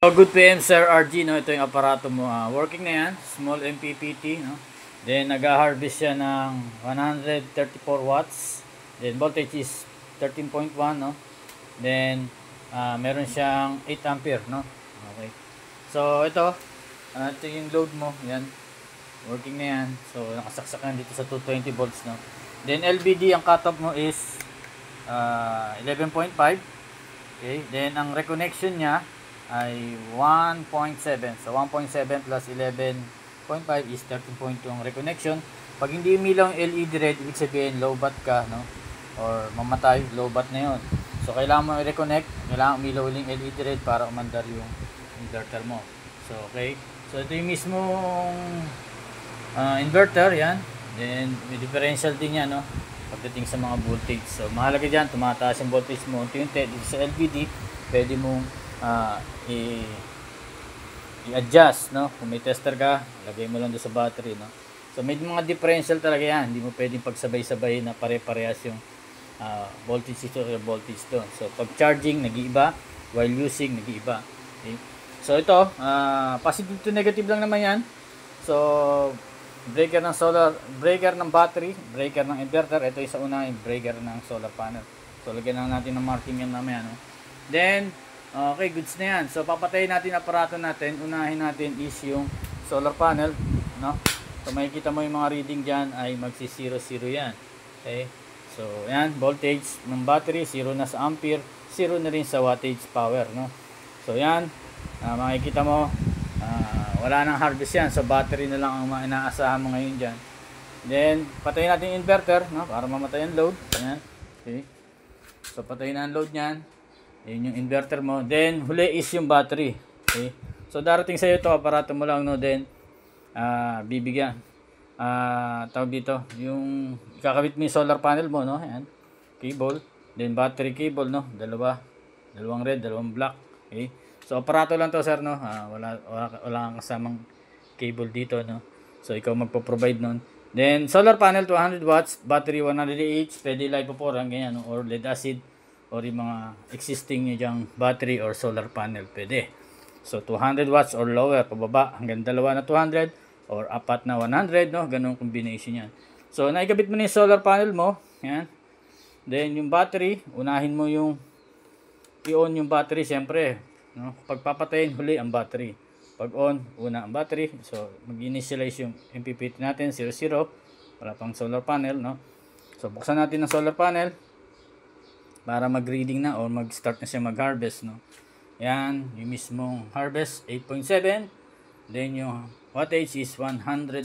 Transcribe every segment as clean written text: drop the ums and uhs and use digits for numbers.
So, good PM Sir RG, no? Ito yung aparato mo. Working na yan. Small MPPT, no? Then, nag-harvest siya ng 134 watts. Then, voltage is 13.1, no? Then, meron siyang 8 ampere, no? Okay. So, ito yung load mo. Yan. Working na yan. So, nakasaksak yan dito sa 220 volts, no? Then, LVD, ang cutoff mo is 11.5. Okay. Then, ang reconnection niya ay 1.7. So 1.7 plus 11.5 is 13.2 ang reconnection. Pag hindi umilaw yung LED red, ibig sabihin low bat ka, no? Or mamatay, low bat na yun. So kailangan mo i-reconnect, kailangan umilaw yung LED red para umandar yung inverter mo. So okay. So ito yung mismong inverter, yan. Then may differential din yan, no? Pagdating sa mga voltage. So mahalaga dyan, tumataas yung voltage mo unti-unti. Dito sa LVD, pwede mong i-adjust, no? Kung may tester ka, lagay mo lang doon sa battery, no? So may mga differential talaga yan, hindi mo pwedeng pagsabay-sabay na pare-parehas yung voltage dito o voltage doon. So pag charging, nag-iiba, while using, nag-iiba. Okay? So ito, positive to negative lang naman yan. So breaker ng solar, breaker ng battery, breaker ng inverter. Ito yung sa una, yung breaker ng solar panel. So lagyan lang natin ng marking yan mamaya, no? Then okay, goods na yan. So papatayin natin ang aparato natin. Unahin natin is yung solar panel, no? So makikita mo yung mga reading dyan ay magsi 0 yan. Okay? So yan, voltage ng battery 0 na sa ampere, 0 na rin sa wattage power, no? So yan, makikita mo wala nang harvest yan. So battery na lang ang inaasahan mo ngayon dyan. Then patayin natin yung inverter, no? Para mamatay ang load. Yan. Okay? So patayin na ang load nyan. Yun yung inverter mo. Then, huli is yung battery. Okay? So, darating sa iyo ito, aparato mo lang, no? Then, bibigyan. Tawag dito, yung ikakabit mo yung solar panel mo, no? Ayan. Cable. Then, battery cable, no? Dalawang red, dalawang black. Okay? So, aparato lang to, sir, no? Wala kang kasamang cable dito, no? So, ikaw magpo-provide nun. Then, solar panel, 200 watts. Battery, 100 Ah. Pwede lipo-4, ganyan, no? Or lead acid. Or yung mga existing nyo dyang battery or solar panel, pwede. So 200 watts or lower, pababa hanggang dalawa na 200 or apat na 100, no? Ganun combination yan. So naikabit mo na yung solar panel mo, yan. Then yung battery, unahin mo yung i-on yung battery, syempre, no? Pag papatayin, huli ang battery. Pag on, una ang battery. So mag-initialize yung MPPT natin 00 para pang solar panel, no? So buksan natin ang solar panel para mag-reading na or mag-start na siya mag-harvest, no? Yan, yung mismong harvest 8.7. Then yung wattage is 125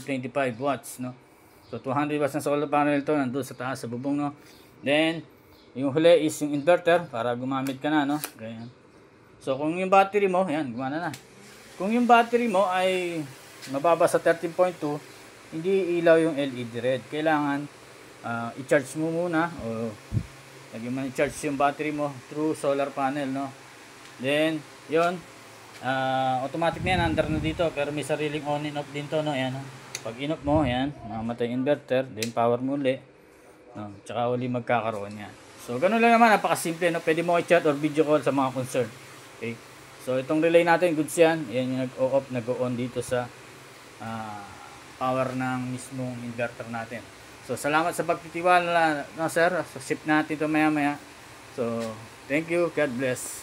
watts, no? So 200 watts na solar panel ito, nandoon sa taas sa bubong, no? Then yung huli is yung inverter para gumamit ka na, no? Ganyan. So kung yung battery mo, yan, gumana na. Kung yung battery mo ay mababa sa 13.2, hindi ilaw yung LED red. Kailangan i-charge mo muna o lagi mo i-charge yung battery mo through solar panel, no? Then yun, automatic na yan, under na dito, pero may sariling on and off din to, no? Ayan, no? Pag in-off mo, yan, mamatay inverter, then power mo uli, no? Tsaka uli magkakaroon yan. So ganun lang naman, napakasimple, no? Pwede mo i-chat or video call sa mga concern. Okay, so itong relay natin, goods yan. Yan yung nag-o-off, nag-o-on dito sa power ng mismong inverter natin. So, salamat sa pagtitiwala, no, sir. So, ship natin ito maya-maya. So, thank you. God bless.